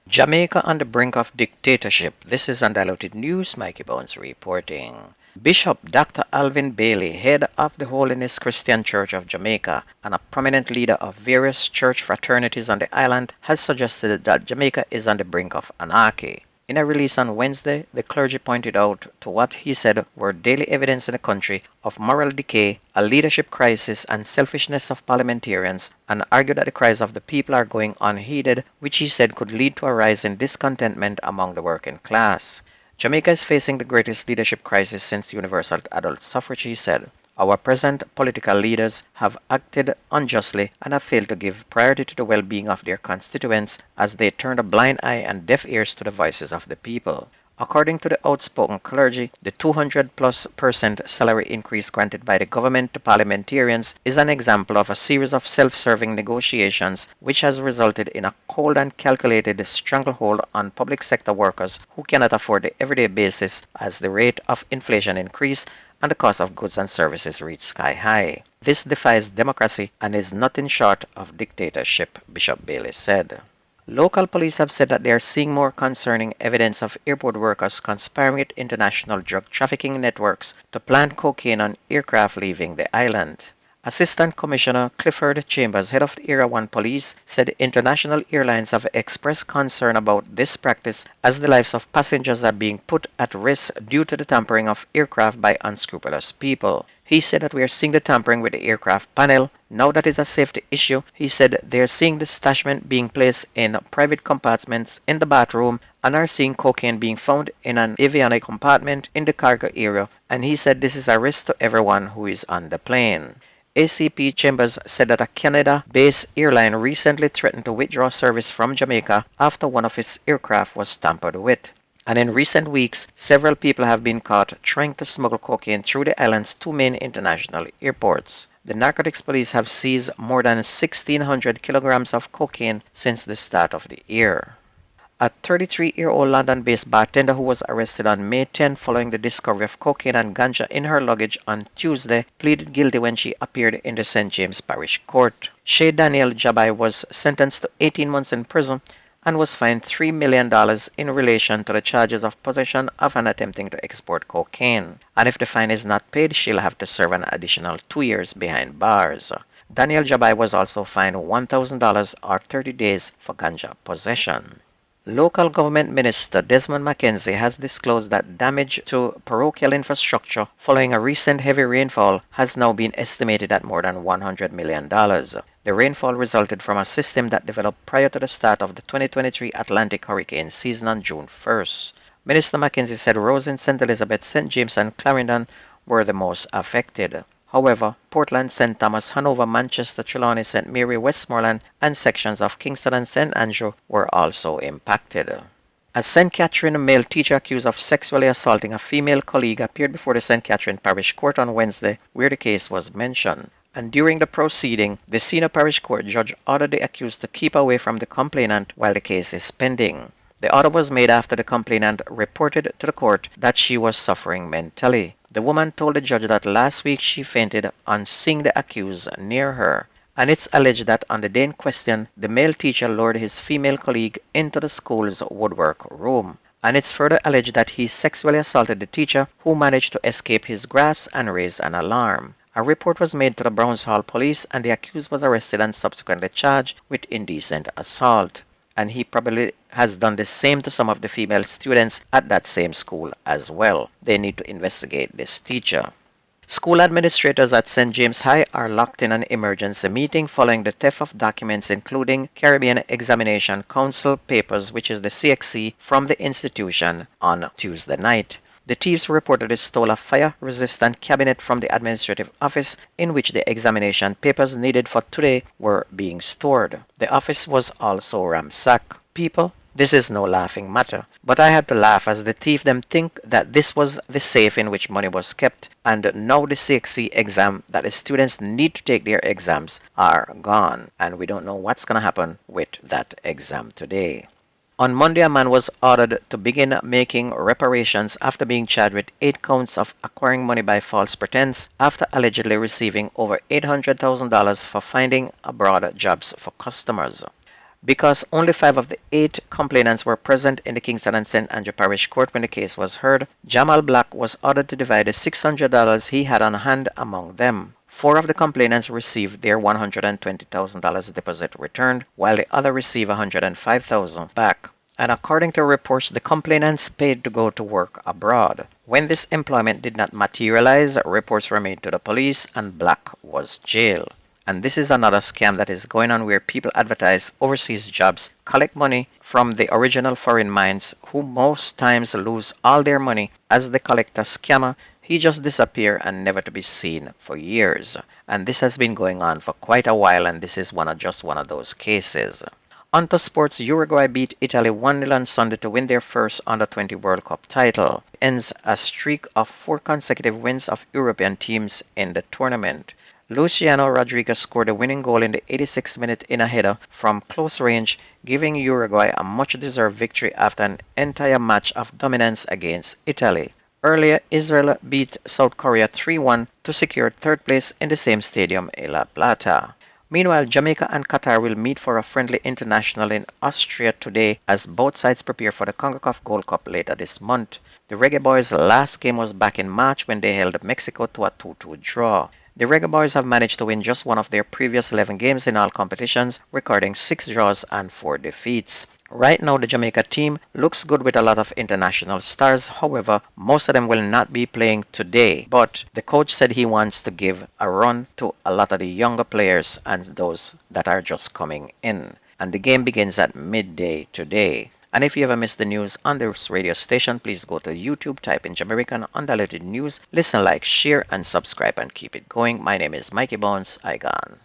Jamaica on the brink of dictatorship. This is Undiluted News. Mikey Bones reporting. Bishop Dr. Alvin Bailey, head of the Holiness Christian Church of Jamaica and a prominent leader of various church fraternities on the island, has suggested that Jamaica is on the brink of anarchy. In a release on Wednesday, the clergy pointed out to what he said were daily evidence in the country of moral decay, a leadership crisis, and selfishness of parliamentarians, and argued that the cries of the people are going unheeded, which he said could lead to a rise in discontentment among the working class. Jamaica is facing the greatest leadership crisis since universal adult suffrage, he said. Our present political leaders have acted unjustly and have failed to give priority to the well-being of their constituents as they turned a blind eye and deaf ears to the voices of the people. According to the outspoken clergy, the 200+% salary increase granted by the government to parliamentarians is an example of a series of self-serving negotiations which has resulted in a cold and calculated stranglehold on public sector workers who cannot afford the everyday basis as the rate of inflation increase and the cost of goods and services reach sky high. This defies democracy and is nothing short of dictatorship, Bishop Bailey said. Local police have said that they are seeing more concerning evidence of airport workers conspiring with international drug trafficking networks to plant cocaine on aircraft leaving the island. Assistant Commissioner Clifford Chambers, head of the Area 1 Police, said international airlines have expressed concern about this practice as the lives of passengers are being put at risk due to the tampering of aircraft by unscrupulous people. He said that we are seeing the tampering with the aircraft panel. Now that is a safety issue. He said they are seeing the stashment being placed in private compartments in the bathroom and are seeing cocaine being found in an avionics compartment in the cargo area. And he said this is a risk to everyone who is on the plane. ACP Chambers said that a Canada-based airline recently threatened to withdraw service from Jamaica after one of its aircraft was tampered with. And in recent weeks, several people have been caught trying to smuggle cocaine through the island's two main international airports. The narcotics police have seized more than 1,600 kilograms of cocaine since the start of the year. A 33-year-old London-based bartender who was arrested on May 10 following the discovery of cocaine and ganja in her luggage on Tuesday pleaded guilty when she appeared in the St. James Parish Court. Shay Daniel Jabai was sentenced to 18 months in prison and was fined $3 million in relation to the charges of possession of and attempting to export cocaine. And if the fine is not paid, she'll have to serve an additional 2 years behind bars. Daniel Jabai was also fined $1,000 or 30 days for ganja possession. Local government minister Desmond McKenzie has disclosed that damage to parochial infrastructure following a recent heavy rainfall has now been estimated at more than $100 million. The rainfall resulted from a system that developed prior to the start of the 2023 Atlantic hurricane season on June 1st. Minister McKenzie said roads in St. Elizabeth, St. James, and Clarendon were the most affected. However, Portland, St. Thomas, Hanover, Manchester, Trelawney, St. Mary, Westmoreland, and sections of Kingston and St. Andrew were also impacted. A St. Catherine male teacher accused of sexually assaulting a female colleague appeared before the St. Catherine Parish Court on Wednesday, where the case was mentioned. And during the proceeding, the senior parish court judge ordered the accused to keep away from the complainant while the case is pending. The order was made after the complainant reported to the court that she was suffering mentally. The woman told the judge that last week she fainted on seeing the accused near her, and it's alleged that on the day in question, the male teacher lured his female colleague into the school's woodwork room. And it's further alleged that he sexually assaulted the teacher, who managed to escape his grasp and raise an alarm. A report was made to the Browns Hall police, and the accused was arrested and subsequently charged with indecent assault. And he probably has done the same to some of the female students at that same school as well. They need to investigate this teacher. School administrators at St. James High are locked in an emergency meeting following the theft of documents including Caribbean Examination Council papers, which is the CXC, from the institution on Tuesday night. The thieves reportedly stole a fire-resistant cabinet from the administrative office in which the examination papers needed for today were being stored. The office was also ransacked. People, this is no laughing matter, but I had to laugh as the thief them think that this was the safe in which money was kept, and now the CXC exam that the students need to take their exams are gone, and we don't know what's going to happen with that exam today. On Monday, a man was ordered to begin making reparations after being charged with 8 counts of acquiring money by false pretense after allegedly receiving over $800,000 for finding abroad jobs for customers. Because only 5 of the 8 complainants were present in the Kingston and St. Andrew Parish Court when the case was heard, Jamal Black was ordered to divide the $600 he had on hand among them. 4 of the complainants received their $120,000 deposit returned, while the other received $105,000 back. And according to reports, the complainants paid to go to work abroad. When this employment did not materialize, reports were made to the police and Black was jailed. And this is another scam that is going on where people advertise overseas jobs, collect money from the original foreign minds who most times lose all their money as the collector scammer. He just disappear and never to be seen for years. And this has been going on for quite a while, and this is just one of those cases. On to sports, Uruguay beat Italy 1-0 on Sunday to win their first Under-20 World Cup title. Ends a streak of 4 consecutive wins of European teams in the tournament. Luciano Rodriguez scored a winning goal in the 86th minute in a header from close range, giving Uruguay a much-deserved victory after an entire match of dominance against Italy. Earlier, Israel beat South Korea 3-1 to secure third place in the same stadium in La Plata. Meanwhile, Jamaica and Qatar will meet for a friendly international in Austria today as both sides prepare for the CONCACAF Gold Cup later this month. The Reggae Boys' last game was back in March when they held Mexico to a 2-2 draw. The Reggae Boys have managed to win just one of their previous 11 games in all competitions, recording 6 draws and 4 defeats. Right now, the Jamaica team looks good with a lot of international stars. However, most of them will not be playing today. But the coach said he wants to give a run to a lot of the younger players and those that are just coming in. And the game begins at midday today. And if you ever miss the news on this radio station, please go to YouTube, type in Jamaican Undiluted News, listen, like, share, and subscribe and keep it going. My name is Mikey Bones. I gone.